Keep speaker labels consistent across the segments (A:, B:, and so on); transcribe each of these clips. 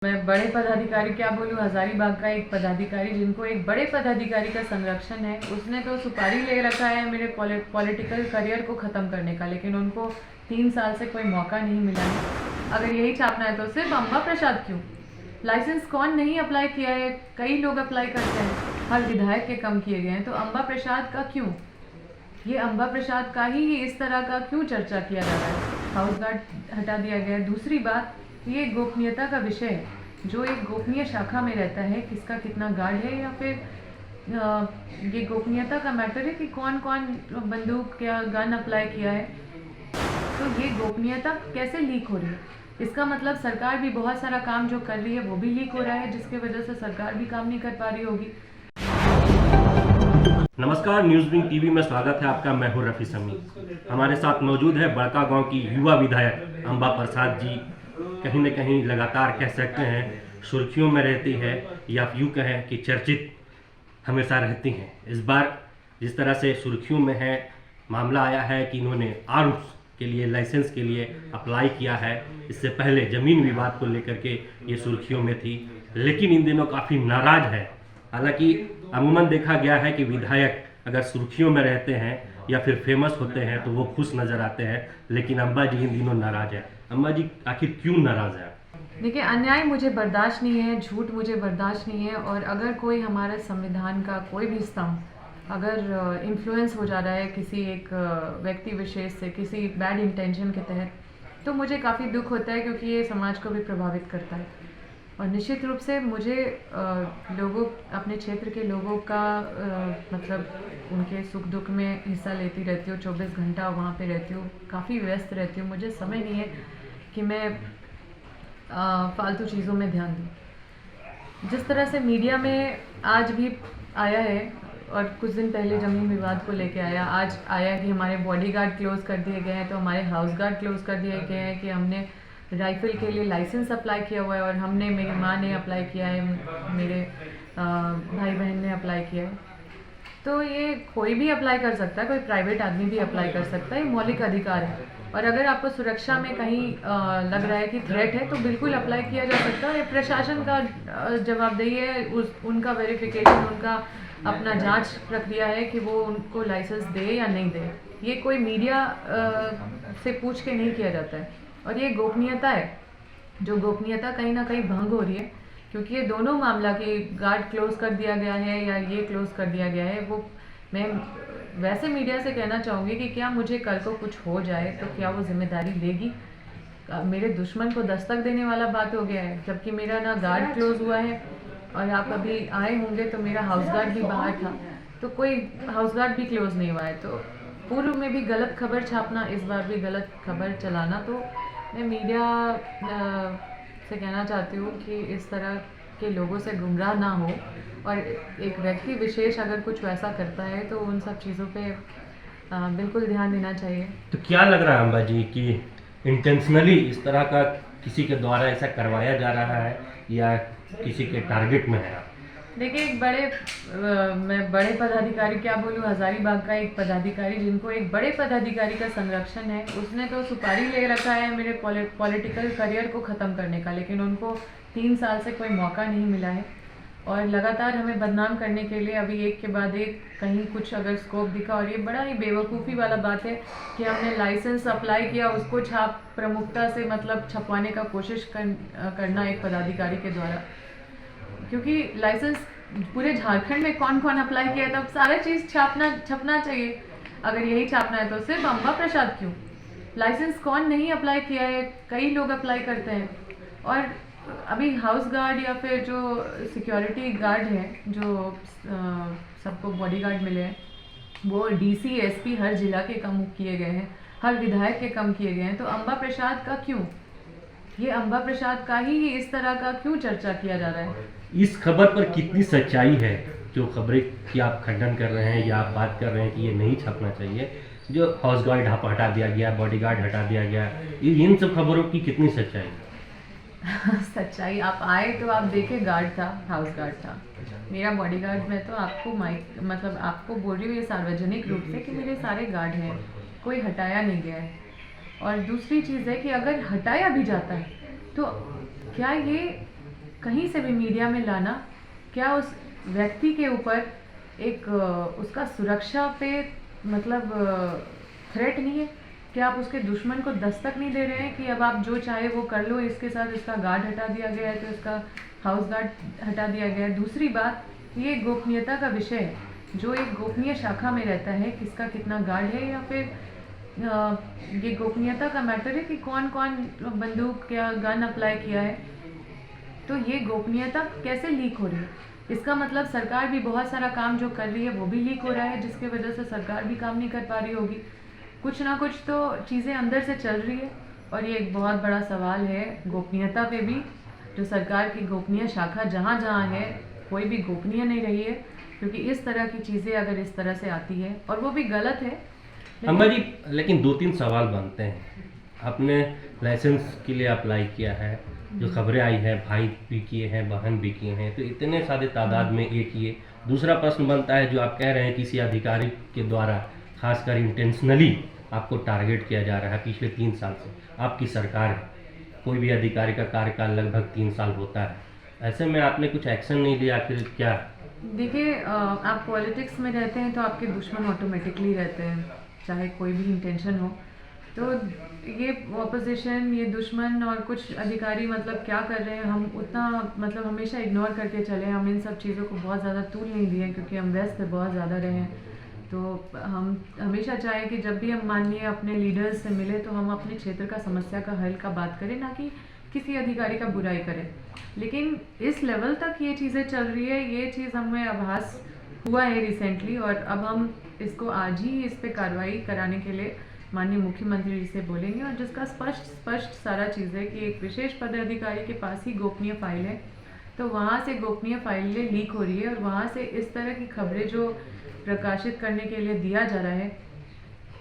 A: मैं बड़े पदाधिकारी क्या बोलूँ, हजारीबाग का एक पदाधिकारी जिनको एक बड़े पदाधिकारी का संरक्षण है, उसने तो सुपारी ले रखा है मेरे पॉलिटिकल करियर को ख़त्म करने का, लेकिन उनको 3 साल से कोई मौका नहीं मिला है। अगर यही छापना है तो सिर्फ अम्बा प्रसाद क्यों? लाइसेंस कौन नहीं अप्लाई किया है? कई लोग अप्लाई करते हैं, हर विधायक के कम किए गए हैं, तो अम्बा प्रसाद का क्यों? ये अम्बा प्रसाद का ही इस तरह का क्यों चर्चा किया जा रहा है? हाउस गार्ड हटा दिया गया है। दूसरी बात, ये गोपनीयता का विषय है। जो एक गोपनीय शाखा में रहता है, किसका कितना गार्ड है, या फिर ये गोपनीयता का मैटर है कि कौन कौन बंदूक या गन अप्लाई किया है, तो ये गोपनीयता कैसे लीक हो रही है? इसका मतलब सरकार भी बहुत सारा काम जो कर रही है वो भी लीक हो रहा है, जिसके वजह से सरकार भी काम नहीं कर पा रही होगी।
B: नमस्कार, न्यूज़ विंग टीवी में स्वागत है आपका। मैं हूं रफी समी। हमारे साथ मौजूद है बड़का गांव की युवा विधायक अम्बा प्रसाद जी। कहीं न कहीं लगातार कह सकते हैं सुर्खियों में रहती है, या यूँ कहें कि चर्चित हमेशा रहती हैं। इस बार जिस तरह से सुर्खियों में है, मामला आया है कि इन्होंने आर्म्स के लिए, लाइसेंस के लिए अप्लाई किया है। इससे पहले ज़मीन विवाद को लेकर के ये सुर्खियों में थी, लेकिन इन दिनों काफ़ी नाराज है। हालांकि अमूमन देखा गया है कि विधायक अगर सुर्खियों में रहते हैं या फिर फेमस होते हैं तो वो खुश नज़र आते हैं, लेकिन अम्बा जी इन दिनों नाराज है। अम्बा जी आखिर क्यों नाराज है?
A: देखिए, अन्याय मुझे बर्दाश्त नहीं है, झूठ मुझे बर्दाश्त नहीं है, और अगर कोई हमारे संविधान का कोई भी स्तंभ अगर इन्फ्लुएंस हो जा रहा है किसी एक व्यक्ति विशेष से, किसी बैड इंटेंशन के तहत, तो मुझे काफ़ी दुख होता है, क्योंकि ये समाज को भी प्रभावित करता है। और निश्चित रूप से मुझे लोगों, अपने क्षेत्र के लोगों का मतलब उनके सुख दुख में हिस्सा लेती रहती हूँ। 24 घंटा वहाँ पे रहती हूँ, काफ़ी व्यस्त रहती हूँ। मुझे समय नहीं है कि मैं फालतू चीज़ों में ध्यान दूँ। जिस तरह से मीडिया में आज भी आया है, और कुछ दिन पहले ज़मीन विवाद को लेके आया, आज आया कि हमारे बॉडीगार्ड क्लोज़ कर दिए गए हैं, तो हमारे हाउस गार्ड क्लोज़ कर दिए गए हैं, कि हमने राइफ़ल के लिए लाइसेंस अप्लाई किया हुआ है, और हमने, मेरी माँ ने अप्लाई किया है, मेरे भाई बहन ने अप्लाई किया है। तो ये कोई भी अप्लाई कर सकता है, कोई प्राइवेट आदमी भी अप्लाई कर सकता है, ये मौलिक अधिकार है। और अगर आपको सुरक्षा में कहीं लग रहा है कि थ्रेट है, तो बिल्कुल अप्लाई किया जा सकता है। प्रशासन का जवाबदेही है, उनका वेरिफिकेशन, उनका अपना जांच प्रक्रिया है कि वो उनको लाइसेंस दे या नहीं दे। ये कोई मीडिया से पूछ के नहीं किया जाता है। और ये गोपनीयता है, जो गोपनीयता कहीं ना कहीं भंग हो रही है, क्योंकि ये दोनों मामला कि गार्ड क्लोज कर दिया गया है या ये क्लोज कर दिया गया है, वो मैं वैसे मीडिया से कहना चाहूँगी कि क्या मुझे कल को कुछ हो जाए तो क्या वो जिम्मेदारी लेगी? मेरे दुश्मन को दस्तक देने वाला बात हो गया है, जबकि मेरा ना गार्ड क्लोज हुआ है, और आप अभी आए होंगे तो मेरा हाउस गार्ड भी बाहर था, तो कोई हाउस गार्ड भी क्लोज नहीं हुआ है। तो पूर्व में भी गलत खबर छापना, इस बार भी गलत खबर चलाना, तो मैं मीडिया से कहना चाहती हूँ कि इस तरह के लोगों से गुमराह ना हो, और एक व्यक्ति विशेष अगर कुछ वैसा करता है तो उन सब चीज़ों पे बिल्कुल ध्यान देना चाहिए।
B: तो क्या लग रहा है अम्बा जी कि इंटेंशनली इस तरह का किसी के द्वारा ऐसा करवाया जा रहा है, या किसी के टारगेट में है?
A: देखिए, मैं बड़े पदाधिकारी क्या बोलूँ, हजारीबाग का एक पदाधिकारी जिनको एक बड़े पदाधिकारी का संरक्षण है, उसने तो सुपारी ले रखा है मेरे पॉलिटिकल करियर को ख़त्म करने का, लेकिन उनको 3 साल से कोई मौका नहीं मिला है, और लगातार हमें बदनाम करने के लिए अभी एक के बाद एक कहीं कुछ अगर स्कोप दिखा। और ये बड़ा ही बेवकूफ़ी वाला बात है कि हमने लाइसेंस अप्लाई किया, उसको छाप प्रमुखता से मतलब छपवाने का कोशिश करना एक पदाधिकारी के द्वारा, क्योंकि लाइसेंस पूरे झारखंड में कौन कौन अप्लाई किया है, तब सारा चीज़ छपना चाहिए। अगर यही छापना है तो सिर्फ अम्बा प्रसाद क्यों? लाइसेंस कौन नहीं अप्लाई किया है? कई लोग अप्लाई करते हैं। और अभी हाउस गार्ड या फिर जो सिक्योरिटी गार्ड हैं, जो सबको बॉडीगार्ड मिले हैं, वो डीसी एसपी हर जिला के कम किए गए हैं, हर विधायक के कम किए गए हैं, तो अम्बा प्रसाद का क्यों? ये अम्बा प्रसाद का ही इस तरह का क्यों चर्चा किया जा रहा है?
B: इस खबर पर कितनी सच्चाई है, जो खबरें की आप खंडन कर रहे हैं या आप बात कर रहे हैं कि ये नहीं छपना चाहिए, जो हाउस गार्ड हटा दिया गया, बॉडीगार्ड हटा दिया गया, इन सब खबरों की कितनी सच्चाई है?
A: सच्चाई, आप आए तो आप देखे, गार्ड था, हाउस गार्ड था, मेरा बॉडीगार्ड। में तो आपको मतलब आपको बोल रही हूँ ये सार्वजनिक रूप से कि मेरे सारे गार्ड हैं, कोई हटाया नहीं गया है। और दूसरी चीज़ है कि अगर हटाया भी जाता है तो क्या ये कहीं से भी मीडिया में लाना क्या उस व्यक्ति के ऊपर एक उसका सुरक्षा पे मतलब थ्रेट नहीं है? क्या आप उसके दुश्मन को दस्तक नहीं दे रहे हैं कि अब आप जो चाहे वो कर लो, इसके साथ इसका गार्ड हटा दिया गया है तो इसका हाउस गार्ड हटा दिया गया है। दूसरी बात, ये गोपनीयता का विषय है, जो एक गोपनीय शाखा में रहता है, किसका कितना गार्ड है, या फिर ये गोपनीयता का मैटर है कि कौन कौन बंदूक या गन अप्लाई किया है। तो ये गोपनीयता कैसे लीक हो रही है? इसका मतलब सरकार भी बहुत सारा काम जो कर रही है वो भी लीक हो रहा है, जिसके वजह से सरकार भी काम नहीं कर पा रही होगी। कुछ ना कुछ तो चीज़ें अंदर से चल रही है, और ये एक बहुत बड़ा सवाल है गोपनीयता पे भी। जो सरकार की गोपनीय शाखा जहाँ जहाँ है, कोई भी गोपनीय नहीं रही है, क्योंकि इस तरह की चीज़ें अगर इस तरह से आती है और वो भी गलत है।
B: अम्मा जी, लेकिन 2-3 सवाल बनते हैं। आपने लाइसेंस के लिए अप्लाई किया है, जो खबरें आई है भाई भी किए हैं, बहन भी किए हैं, तो इतने सारे तादाद में एक ये। दूसरा प्रश्न बनता है, जो आप कह रहे हैं किसी अधिकारी के द्वारा खासकर इंटेंशनली आपको टारगेट किया जा रहा है पिछले 3 साल से। आपकी सरकार है, कोई भी अधिकारी का कार्यकाल लगभग 3 साल होता है, ऐसे में आपने कुछ एक्शन नहीं लिया, आखिर क्या?
A: देखिए, आप पॉलिटिक्स में रहते हैं तो आपके दुश्मन ऑटोमेटिकली रहते हैं, चाहे कोई भी इंटेंशन हो। तो ये ऑपोजिशन, ये दुश्मन और कुछ अधिकारी मतलब क्या कर रहे हैं, हम उतना मतलब हमेशा इग्नोर करके चले। हम इन सब चीज़ों को बहुत ज़्यादा तूल नहीं दिए, क्योंकि हम व्यस्त बहुत ज़्यादा रहे हैं। तो हम हमेशा चाहें कि जब भी हम माननीय अपने लीडर्स से मिले तो हम अपने क्षेत्र का समस्या का हल का बात करें, ना कि किसी अधिकारी का बुराई करें। लेकिन इस लेवल तक ये चीज़ें चल रही है, ये चीज़ हमें आभास हुआ है रिसेंटली, और अब हम इसको आज ही इस पे कार्रवाई कराने के लिए माननीय मुख्यमंत्री जी से बोलेंगे, और जिसका स्पष्ट सारा चीज़ है कि एक विशेष पदाधिकारी के पास ही गोपनीय फाइल है, तो वहाँ से गोपनीय फाइलें लीक हो रही है, और वहाँ से इस तरह की खबरें जो प्रकाशित करने के लिए दिया जा रहा है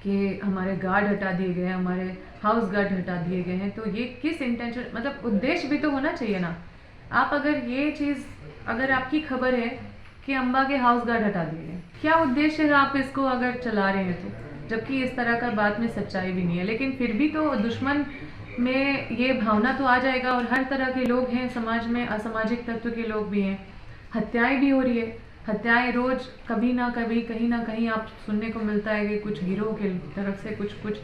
A: कि हमारे गार्ड हटा दिए गए हैं, हमारे हाउस गार्ड हटा दिए गए हैं, तो ये किस इंटेंशन, मतलब उद्देश्य भी तो होना चाहिए ना। आप अगर ये चीज़, अगर आपकी खबर है कि अम्बा के हाउस गार्ड हटा दिए गए, क्या उद्देश्य है आप इसको अगर चला रहे हैं तो, जबकि इस तरह का बात में सच्चाई भी नहीं है। लेकिन फिर भी तो दुश्मन में ये भावना तो आ जाएगा, और हर तरह के लोग हैं समाज में, असामाजिक तत्व के लोग भी हैं, हत्याएं भी हो रही है। हत्याएं रोज कभी ना कभी कहीं ना कहीं आप सुनने को मिलता है कि कुछ गिरोह के तरफ से कुछ,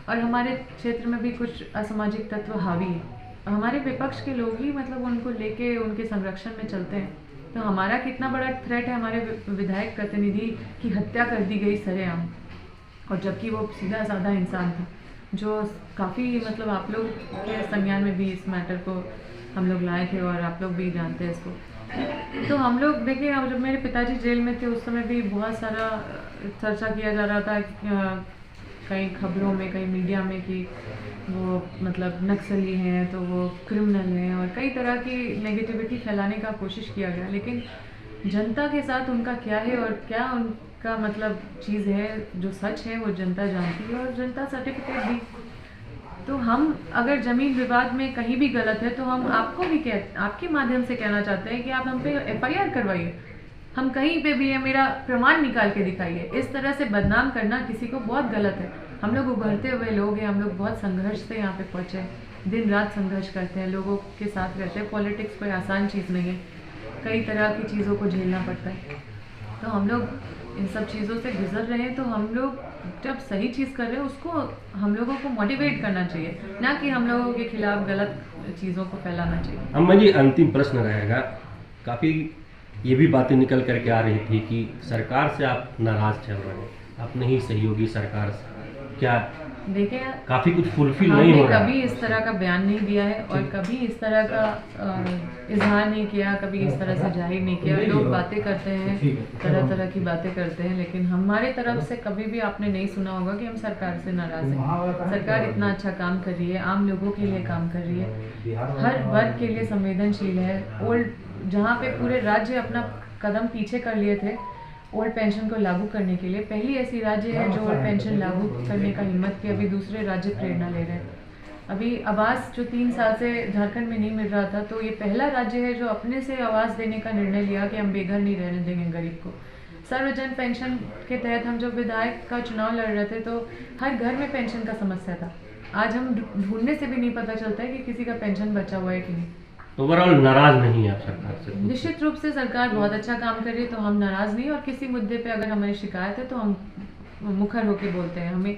A: और हमारे क्षेत्र में भी कुछ असामाजिक तत्व हावी है। हमारे विपक्ष के लोग ही मतलब उनको लेके उनके संरक्षण में चलते हैं। तो हमारा कितना बड़ा थ्रेट है हमारे विधायक प्रतिनिधि की हत्या कर दी गई सरेआम, और जबकि वो सीधा साधा इंसान था, जो काफ़ी मतलब आप लोग के संज्ञान में भी इस मैटर को हम लोग लाए थे, और आप लोग भी जानते हैं इसको। तो हम लोग देखिए, अब जब मेरे पिताजी जेल में थे उस समय भी बहुत सारा चर्चा किया जा रहा था कई खबरों में, कई मीडिया में, कि वो मतलब नक्सली हैं, तो वो क्रिमिनल हैं, और कई तरह की नेगेटिविटी फैलाने का कोशिश किया गया। लेकिन जनता के साथ उनका क्या है और क्या उनका मतलब चीज़ है, जो सच है वो जनता जानती है, और जनता सर्टिफिकेट दी। तो हम अगर ज़मीन विवाद में कहीं भी गलत है तो हम आपको भी आपके माध्यम से कहना चाहते हैं कि आप हम पे FIR करवाइए, हम कहीं पे भी है, मेरा प्रमाण निकाल के दिखाइए। इस तरह से बदनाम करना किसी को बहुत गलत है। हम लोग उभरते हुए लोग हैं, हम लोग बहुत संघर्ष से यहाँ पे पहुँचे, दिन रात संघर्ष करते हैं, लोगों के साथ रहते हैं। पॉलिटिक्स कोई आसान चीज़ नहीं है, कई तरह की चीज़ों को झेलना पड़ता है। तो हम लोग इन सब चीज़ों से गुजर रहे हैं, तो हम लोग जब सही चीज़ कर रहे हैं उसको हम लोगों को मोटिवेट करना चाहिए, ना कि हम लोगों के खिलाफ गलत चीज़ों को फैलाना चाहिए।
B: अम्मा जी, अंतिम प्रश्न रहेगा। काफ़ी ये भी बातें निकल करके आ रही थी कि सरकार से आप नाराज़ चल रहे हैं, आप नहीं सहयोगी सरकार से, क्या
A: देखिए
B: काफ़ी कुछ फुलफिल नहीं हो रहा?
A: कभी इस तरह का बयान नहीं दिया है, और कभी इस तरह का इजहार नहीं किया, कभी इस तरह से जाहिर नहीं किया। लोग बातें करते हैं, तरह तरह की बातें करते हैं, लेकिन हमारे तरफ से कभी भी आपने नहीं सुना होगा कि हम सरकार से नाराज़ हैं। सरकार इतना अच्छा काम कर रही है, आम लोगों के लिए काम कर रही है, हर वर्ग के लिए संवेदनशील है। ओल्ड जहाँ पे पूरे राज्य अपना कदम पीछे कर लिए थे ओल्ड पेंशन को लागू करने के लिए, पहली ऐसी राज्य है जो ओल्ड पेंशन लागू करने का हिम्मत की। अभी दूसरे राज्य प्रेरणा ले रहे हैं। अभी आवास जो 3 साल से झारखंड में नहीं मिल रहा था, तो ये पहला राज्य है जो अपने से आवास देने का निर्णय लिया कि हम बेघर नहीं रहने देंगे गरीब को। सर्वजन पेंशन के तहत हम जब विधायक का चुनाव लड़ रहे थे तो हर घर में पेंशन का समस्या था। आज हम ढूंढने से भी नहीं पता चलता है कि किसी का पेंशन बचा हुआ है कि नहीं।
B: ओवरऑल नाराज नहीं है आप सरकार से?
A: निश्चित रूप से सरकार बहुत अच्छा काम कर रही है, तो हम नाराज नहीं, और किसी मुद्दे पे अगर हमारी शिकायत है तो हम मुखर होकर बोलते हैं। हमें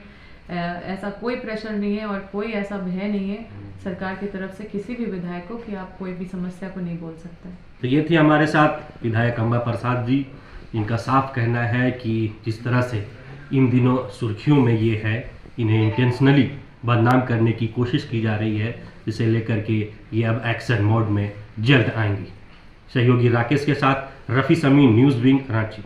A: ऐसा कोई प्रेशर नहीं है और कोई ऐसा भय नहीं है सरकार की तरफ से किसी भी विधायक को कि आप कोई भी समस्या को नहीं बोल सकते।
B: तो ये थी हमारे साथ विधायक अंबा प्रसाद जी। इनका साफ कहना है कि जिस तरह से इन दिनों सुर्खियों में ये है, इन्हें इंटेंशनली बदनाम करने की कोशिश की जा रही है, जिसे लेकर के ये अब एक्शन मोड में जल्द आएंगी। सहयोगी राकेश के साथ रफ़ी समी, न्यूज़ विंग, रांची।